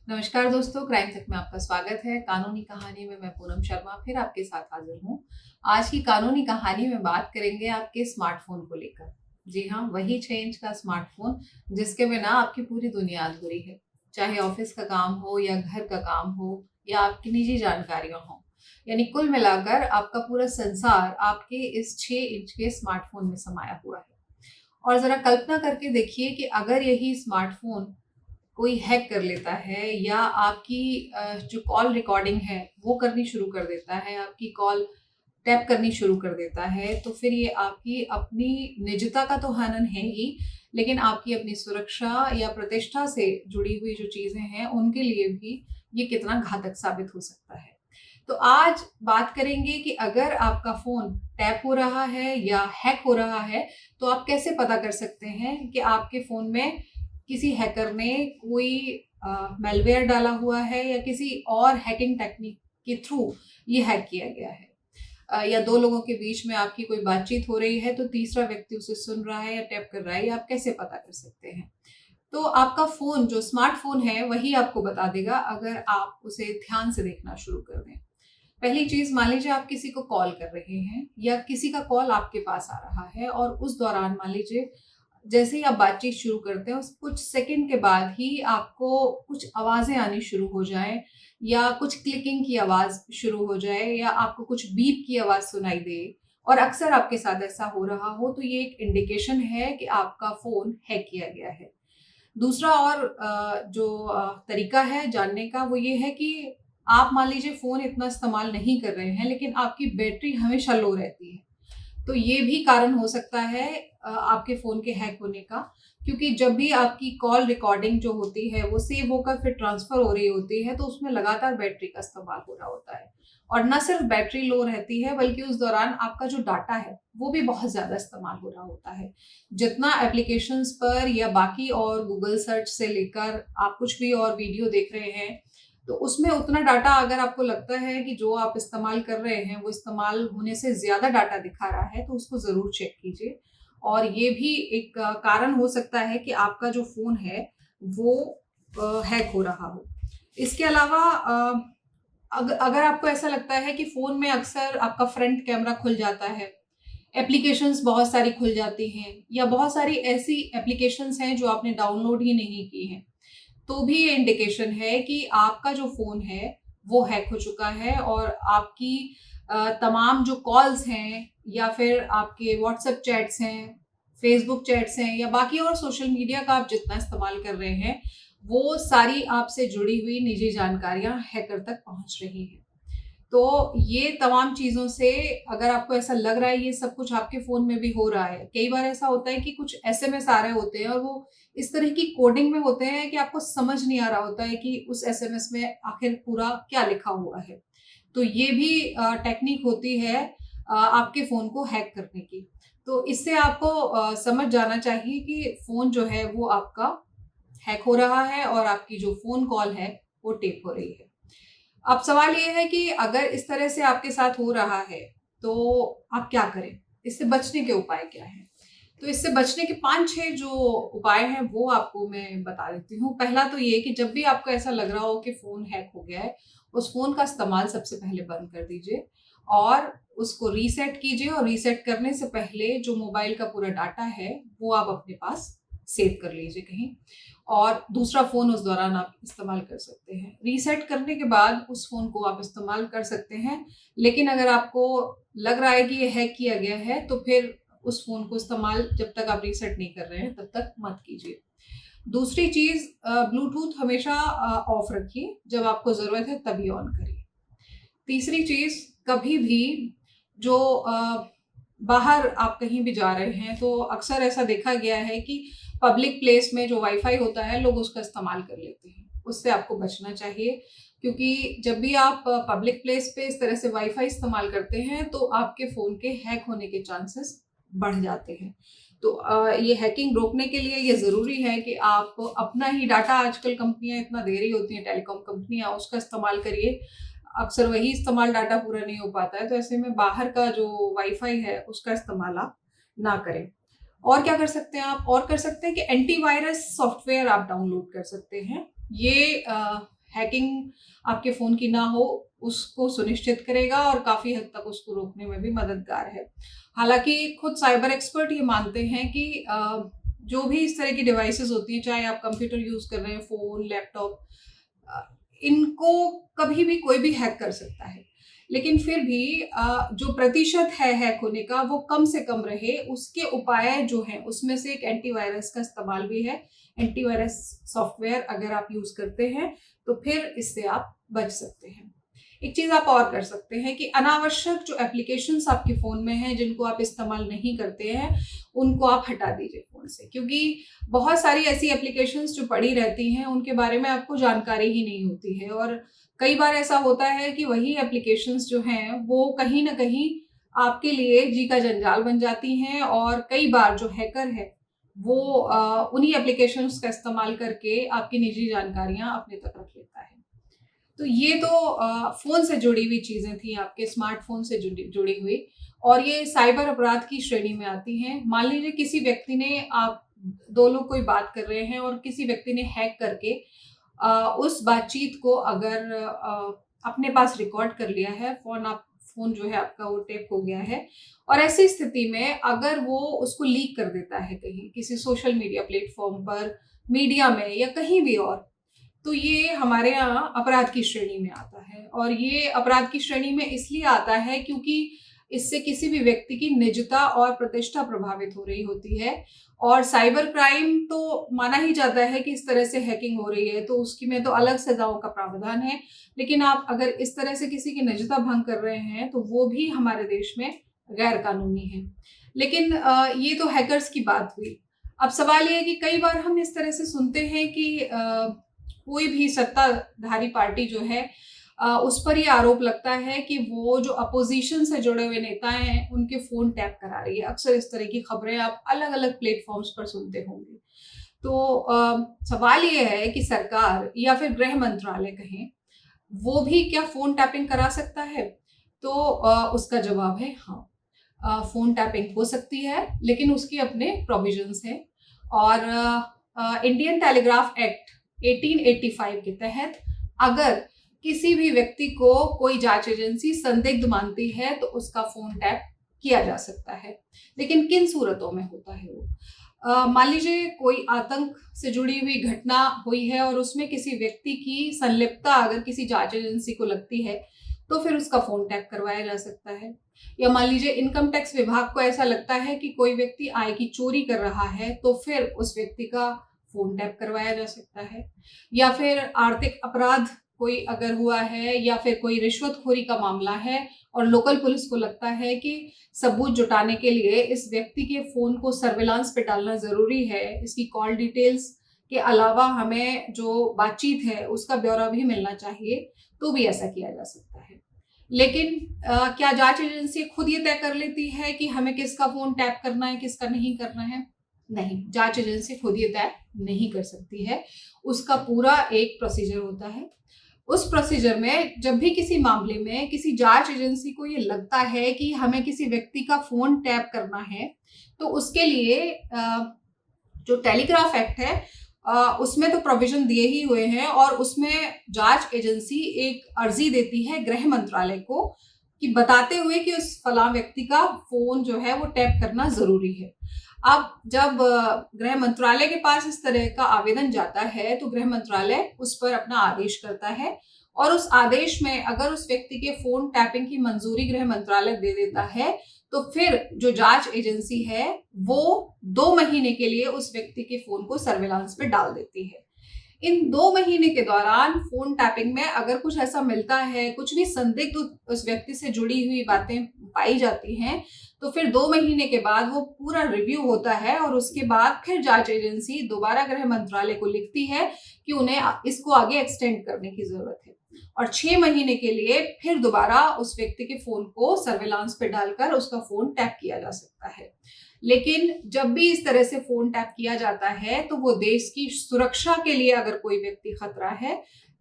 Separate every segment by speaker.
Speaker 1: नमस्कार दोस्तों, क्राइम तक में आपका स्वागत है। कानूनी कहानी में मैं पूनम शर्मा फिर आपके साथ हाजिर हूँ। आज की कानूनी कहानी में बात करेंगे आपके स्मार्टफोन को लेकर। जी हाँ, वही 6 इंच का स्मार्टफोन जिसके बिना आपकी पूरी दुनिया अधूरी है। चाहे ऑफिस का काम हो या घर का काम हो या आपकी निजी जानकारियां हो, यानी कुल मिलाकर आपका पूरा संसार आपके इस 6 इंच के स्मार्टफोन में समाया हुआ है। और जरा कल्पना करके देखिए कि अगर यही स्मार्टफोन कोई हैक कर लेता है या आपकी जो कॉल रिकॉर्डिंग है वो करनी शुरू कर देता है, आपकी कॉल टैप करनी शुरू कर देता है, तो फिर ये आपकी अपनी निजता का तो हनन है ही, लेकिन आपकी अपनी सुरक्षा या प्रतिष्ठा से जुड़ी हुई जो चीज़ें हैं उनके लिए भी ये कितना घातक साबित हो सकता है। तो आज बात करेंगे कि अगर आपका फ़ोन टैप हो रहा है या हैक हो रहा है, तो आप कैसे पता कर सकते हैं कि आपके फ़ोन में किसी हैकर ने कोई मैलवेयर डाला हुआ है या किसी और हैकिंग टेक्निक के थ्रू ये हैक किया गया है। या 2 लोगों के बीच में आपकी कोई बातचीत हो रही है तो तीसरा व्यक्ति उसे सुन रहा है या टैप कर रहा है, ये आप कैसे पता कर सकते हैं? तो आपका फ़ोन जो स्मार्टफ़ोन है वही आपको बता देगा अगर आप उसे ध्यान से देखना शुरू कर दें। पहली चीज़, मान लीजिए आप किसी को कॉल कर रहे हैं या किसी का कॉल आपके पास आ रहा है और उस दौरान मान लीजिए जैसे ही आप बातचीत शुरू करते हैं उस कुछ सेकंड के बाद ही आपको कुछ आवाज़ें आनी शुरू हो जाएँ या कुछ क्लिकिंग की आवाज़ शुरू हो जाए या आपको कुछ बीप की आवाज़ सुनाई दे और अक्सर आपके साथ ऐसा हो रहा हो, तो ये एक इंडिकेशन है कि आपका फ़ोन हैक किया गया है। दूसरा और तरीका है जानने का वो ये है कि आप मान लीजिए फ़ोन इतना इस्तेमाल नहीं कर रहे हैं लेकिन आपकी बैटरी हमेशा लो रहती है। तो ये भी कारण हो सकता है आपके फ़ोन के हैक होने का, क्योंकि जब भी आपकी कॉल रिकॉर्डिंग जो होती है वो सेव होकर फिर ट्रांसफ़र हो रही होती है तो उसमें लगातार बैटरी का इस्तेमाल हो रहा होता है। और ना सिर्फ़ बैटरी लो रहती है बल्कि उस दौरान आपका जो डाटा है वो भी बहुत ज़्यादा इस्तेमाल हो रहा होता है। जितना एप्लीकेशंस पर या बाकी और गूगल सर्च से लेकर आप कुछ भी और वीडियो देख रहे हैं, तो उसमें उतना डाटा अगर आपको लगता है कि जो आप इस्तेमाल कर रहे हैं, वो इस्तेमाल होने से ज़्यादा डाटा दिखा रहा है, तो उसको ज़रूर चेक कीजिए। और ये भी एक कारण हो सकता है कि आपका जो फ़ोन है, वो हैक हो रहा हो। इसके अलावा अगर आपको ऐसा लगता है कि फ़ोन में अक्सर आपका फ्रंट कैमरा खुल जाता है, एप्लीकेशंस बहुत सारी खुल जाती हैं या बहुत सारी ऐसी एप्लीकेशंस हैं जो आपने डाउनलोड ही नहीं की हैं, तो भी ये इंडिकेशन है कि आपका जो फ़ोन है, वो हैक हो चुका है और आपकी तमाम जो कॉल्स हैं या फिर आपके व्हाट्सएप चैट्स हैं, फ़ेसबुक चैट्स हैं या बाकी और सोशल मीडिया का आप जितना इस्तेमाल कर रहे हैं, वो सारी आपसे जुड़ी हुई निजी जानकारियाँ हैकर तक पहुँच रही हैं। तो ये तमाम चीज़ों से अगर आपको ऐसा लग रहा है ये सब कुछ आपके फ़ोन में भी हो रहा है, कई बार ऐसा होता है कि कुछ एसएमएस आ रहे होते हैं और वो इस तरह की कोडिंग में होते हैं कि आपको समझ नहीं आ रहा होता है कि उस एसएमएस में आखिर पूरा क्या लिखा हुआ है। तो ये भी टेक्नीक होती है आपके फ़ोन को हैक करने की। तो इससे आपको समझ जाना चाहिए कि फ़ोन जो है वो आपका हैक हो रहा है और आपकी जो फ़ोन कॉल है वो टेप हो रही है। अब सवाल ये है कि अगर इस तरह से आपके साथ हो रहा है, तो आप क्या करें? इससे बचने के उपाय क्या हैं? तो इससे बचने के 5-6 जो उपाय हैं, वो आपको मैं बता देती हूँ। पहला तो ये कि जब भी आपको ऐसा लग रहा हो कि फ़ोन हैक हो गया है, उस फ़ोन का इस्तेमाल सबसे पहले बंद कर दीजिए और उसको रीसेट कीजिए और रीसेट करने से पहले जो मोबाइल का पूरा डाटा है, वो आप अपने पास सेव कर लीजिए कहीं। और दूसरा फ़ोन उस दौरान आप इस्तेमाल कर सकते हैं। रीसेट करने के बाद उस फ़ोन को आप इस्तेमाल कर सकते हैं, लेकिन अगर आपको लग रहा है कि ये हैक किया गया है, तो फिर उस फ़ोन को इस्तेमाल जब तक आप रीसेट नहीं कर रहे हैं, तब तक मत कीजिए। दूसरी चीज़, ब्लूटूथ हमेशा ऑफ रखिए, जब आपको ज़रूरत है तभी ऑन करिए। तीसरी चीज़, कभी भी जो बाहर आप कहीं भी जा रहे हैं, तो अक्सर ऐसा देखा गया है कि पब्लिक प्लेस में जो वाईफ़ाई होता है, लोग उसका इस्तेमाल कर लेते हैं। उससे आपको बचना चाहिए, क्योंकि जब भी आप पब्लिक प्लेस पे इस तरह से वाईफ़ाई इस्तेमाल करते हैं, तो आपके फ़ोन के हैक होने के चांसेस बढ़ जाते हैं। तो ये हैकिंग रोकने के लिए ये ज़रूरी है कि आप अपना ही डाटा, आजकल कंपनियाँ इतना दे रही होती हैं, टेलीकॉम कंपनियाँ, उसका इस्तेमाल करिए। अक्सर वही इस्तेमाल डाटा पूरा नहीं हो पाता है, तो ऐसे में बाहर का जो वाईफ़ाई है, उसका इस्तेमाल आप ना करें। और क्या कर सकते हैं आप? और कर सकते हैं कि एंटीवायरस सॉफ्टवेयर आप डाउनलोड कर सकते हैं। ये हैकिंग आपके फ़ोन की ना हो, उसको सुनिश्चित करेगा और काफ़ी हद तक उसको रोकने में भी मददगार है। हालाँकि खुद साइबर एक्सपर्ट ये मानते हैं कि जो भी इस तरह की डिवाइसेज़ होती हैं, चाहे आप कंप्यूटर यूज़ कर रहे हैं, फ़ोन, लैपटॉप, इनको कभी भी कोई भी हैक कर सकता है। लेकिन फिर भी जो प्रतिशत है हैक होने का वो कम से कम रहे, उसके उपाय जो हैं उसमें से एक एंटीवायरस का इस्तेमाल भी है। एंटीवायरस सॉफ्टवेयर अगर आप यूज़ करते हैं तो फिर इससे आप बच सकते हैं। एक चीज़ आप और कर सकते हैं कि अनावश्यक जो एप्लीकेशंस आपके फ़ोन में हैं जिनको आप इस्तेमाल नहीं करते हैं, उनको आप हटा दीजिए फ़ोन से, क्योंकि बहुत सारी ऐसी एप्लीकेशंस जो पड़ी रहती हैं उनके बारे में आपको जानकारी ही नहीं होती है और कई बार ऐसा होता है कि वही एप्लीकेशंस जो हैं वो कहीं न कहीं आपके लिए जी का जंजाल बन जाती हैं और कई बार जो हैकर है वो उन्हीं एप्लीकेशंस का इस्तेमाल करके आपकी निजी जानकारियाँ अपने तक रख लेता है। तो ये तो फ़ोन से जुड़ी हुई चीज़ें थी, आपके स्मार्टफ़ोन से जुड़ी जुड़ी हुई, और ये साइबर अपराध की श्रेणी में आती हैं। मान लीजिए किसी व्यक्ति ने, आप 2 लोग कोई बात कर रहे हैं और किसी व्यक्ति ने हैक करके उस बातचीत को अगर अपने पास रिकॉर्ड कर लिया है, फ़ोन जो है आपका वो टेप हो गया है, और ऐसी स्थिति में अगर वो उसको लीक कर देता है कहीं, किसी सोशल मीडिया प्लेटफ़ॉर्म पर, मीडिया में या कहीं भी और, तो ये हमारे यहाँ अपराध की श्रेणी में आता है। और ये अपराध की श्रेणी में इसलिए आता है क्योंकि इससे किसी भी व्यक्ति की निजता और प्रतिष्ठा प्रभावित हो रही होती है, और साइबर क्राइम तो माना ही जाता है कि इस तरह से हैकिंग हो रही है तो उसकी में तो अलग सज़ाओं का प्रावधान है। लेकिन आप अगर इस तरह से किसी की निजता भंग कर रहे हैं तो वो भी हमारे देश में गैर कानूनी है। लेकिन ये तो हैकर्स की बात हुई। अब सवाल ये है कि कई बार हम इस तरह से सुनते हैं कि कोई भी सत्ताधारी पार्टी जो है उस पर ये आरोप लगता है कि वो जो अपोज़िशन से जुड़े हुए नेता हैं, उनके फ़ोन टैप करा रही है। अक्सर इस तरह की खबरें आप अलग-अलग प्लेटफ़ॉर्म्स पर सुनते होंगे। तो सवाल ये है कि सरकार या फिर गृह मंत्रालय कहें, वो भी क्या फ़ोन टैपिंग करा सकता है? तो उसका जवाब है हाँ। फ़ोन टैपिंग हो सकती है, लेकिन उसके अपने प्रोविज़न्स हैं, और इंडियन टेलीग्राफ एक्ट 1885 के तहत अगर किसी भी व्यक्ति को कोई जांच एजेंसी संदिग्ध मानती है तो उसका फ़ोन टैप किया जा सकता है। लेकिन किन सूरतों में होता है वो? मान लीजिए कोई आतंक से जुड़ी हुई घटना हुई है और उसमें किसी व्यक्ति की संलिप्तता अगर किसी जांच एजेंसी को लगती है, तो फिर उसका फ़ोन टैप करवाया जा सकता है। या मान लीजिए इनकम टैक्स विभाग को ऐसा लगता है कि कोई व्यक्ति आय की चोरी कर रहा है, तो फिर उस व्यक्ति का फ़ोन टैप करवाया जा सकता है। या फिर आर्थिक अपराध कोई अगर हुआ है या फिर कोई रिश्वतखोरी का मामला है और लोकल पुलिस को लगता है कि सबूत जुटाने के लिए इस व्यक्ति के फ़ोन को सर्विलांस पे डालना ज़रूरी है, इसकी कॉल डिटेल्स के अलावा हमें जो बातचीत है उसका ब्यौरा भी मिलना चाहिए, तो भी ऐसा किया जा सकता है। लेकिन क्या जाँच एजेंसी खुद ये तय कर लेती है कि हमें किसका फ़ोन टैप करना है, किसका नहीं करना है? नहीं, जाँच एजेंसी खुद ये तय नहीं कर सकती है। उसका पूरा एक प्रोसीजर होता है। उस प्रोसीजर में जब भी किसी मामले में किसी जाँच एजेंसी को ये लगता है कि हमें किसी व्यक्ति का फ़ोन टैप करना है, तो उसके लिए जो टेलीग्राफ एक्ट है उसमें तो प्रोविज़न दिए ही हुए हैं, और उसमें जाँच एजेंसी एक अर्ज़ी देती है गृह मंत्रालय को कि बताते हुए कि उस फलाँ व्यक्ति का फ़ोन जो है वो टैप करना ज़रूरी है। अब जब गृह मंत्रालय के पास इस तरह का आवेदन जाता है, तो गृह मंत्रालय उस पर अपना आदेश करता है, और उस आदेश में अगर उस व्यक्ति के फ़ोन टैपिंग की मंजूरी गृह मंत्रालय दे देता है, तो फिर जो जाँच एजेंसी है, वो 2 महीने के लिए उस व्यक्ति के फ़ोन को सर्विलांस पे डाल देती है। इन 2 महीने के दौरान फ़ोन टैपिंग में अगर कुछ ऐसा मिलता है, कुछ भी संदिग्ध उस व्यक्ति से जुड़ी हुई बातें पाई जाती हैं, तो फिर 2 महीने के बाद वो पूरा रिव्यू होता है, और उसके बाद फिर जाँच एजेंसी दोबारा गृह मंत्रालय को लिखती है कि उन्हें इसको आगे एक्सटेंड करने की ज़रूरत है, और 6 महीने के लिए फिर दोबारा उस व्यक्ति के फ़ोन को सर्विलांस पे डालकर उसका फ़ोन टैप किया जा सकता है। लेकिन जब भी इस तरह से फ़ोन टैप किया जाता है, तो वो देश की सुरक्षा के लिए अगर कोई व्यक्ति खतरा है,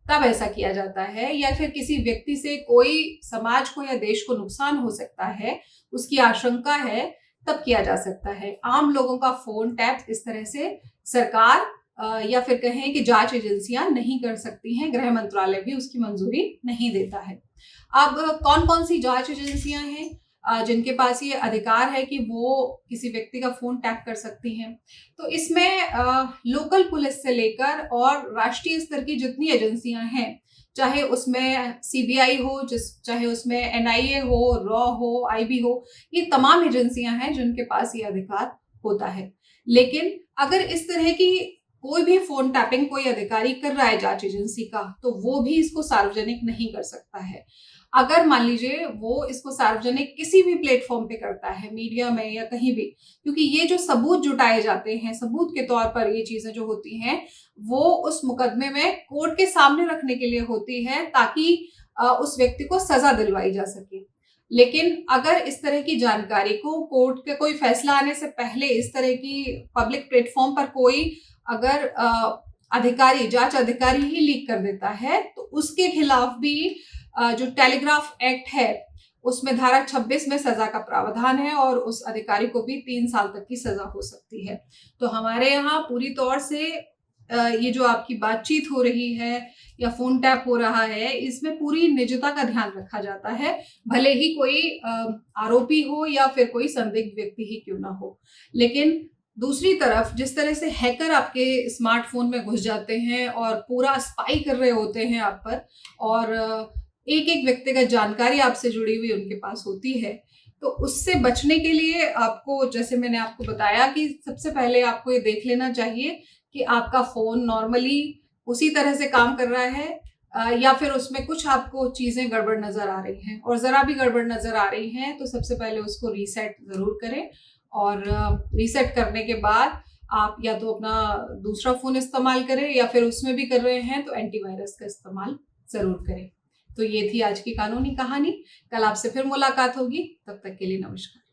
Speaker 1: तब ऐसा किया जाता है, या फिर किसी व्यक्ति से कोई समाज को या देश को नुकसान हो सकता है, उसकी आशंका है, तब किया जा सकता है। आम लोगों का फ़ोन टैप इस तरह से सरकार या फिर कहें कि जांच एजेंसियां नहीं कर सकती हैं, गृह मंत्रालय भी उसकी मंजूरी नहीं देता है। अब कौन कौन सी जांच एजेंसियां हैं जिनके पास ये अधिकार है कि वो किसी व्यक्ति का फोन टैप कर सकती हैं? तो इसमें लोकल पुलिस से लेकर और राष्ट्रीय स्तर की जितनी एजेंसियां हैं, चाहे उसमें सीबीआई हो, चाहे उसमें एनआईए हो, रॉ हो, आईबी हो, ये तमाम एजेंसियां हैं जिनके पास ये अधिकार होता है। लेकिन अगर इस तरह की कोई भी फोन टैपिंग कोई अधिकारी कर रहा है जांच एजेंसी का, तो वो भी इसको सार्वजनिक नहीं कर सकता है। अगर मान लीजिए वो इसको सार्वजनिक किसी भी प्लेटफॉर्म पे करता है, मीडिया में या कहीं भी, क्योंकि ये जो सबूत जुटाए जाते हैं, सबूत के तौर पर ये चीजें जो होती हैं, वो उस मुकदमे में कोर्ट के सामने रखने के लिए होती है, ताकि उस व्यक्ति को सजा दिलवाई जा सके। लेकिन अगर इस तरह की जानकारी को कोर्ट का कोई फैसला आने से पहले इस तरह की पब्लिक प्लेटफॉर्म पर कोई अगर अधिकारी, जांच अधिकारी ही लीक कर देता है, तो उसके खिलाफ भी जो टेलीग्राफ एक्ट है उसमें धारा 26 में सजा का प्रावधान है और उस अधिकारी को भी 3 साल तक की सजा हो सकती है। तो हमारे यहाँ पूरी तौर से ये जो आपकी बातचीत हो रही है या फोन टैप हो रहा है, इसमें पूरी निजता का ध्यान रखा जाता है, भले ही कोई आरोपी हो या फिर कोई संदिग्ध व्यक्ति ही क्यों ना हो। लेकिन दूसरी तरफ जिस तरह से हैकर आपके स्मार्टफोन में घुस जाते हैं और पूरा स्पाई कर रहे होते हैं आप पर, और एक एक व्यक्तिगत जानकारी आपसे जुड़ी हुई उनके पास होती है, तो उससे बचने के लिए आपको, जैसे मैंने आपको बताया, कि सबसे पहले आपको ये देख लेना चाहिए कि आपका फोन नॉर्मली उसी तरह से काम कर रहा है या फिर उसमें कुछ आपको चीजें गड़बड़ नजर आ रही हैं। और जरा भी गड़बड़ नजर आ रही हैं तो सबसे पहले उसको रीसेट जरूर करें, और रीसेट करने के बाद आप या तो अपना दूसरा फोन इस्तेमाल करें, या फिर उसमें भी कर रहे हैं तो एंटीवायरस का इस्तेमाल जरूर करें। तो ये थी आज की कानूनी कहानी। कल आपसे फिर मुलाकात होगी, तब तक के लिए नमस्कार।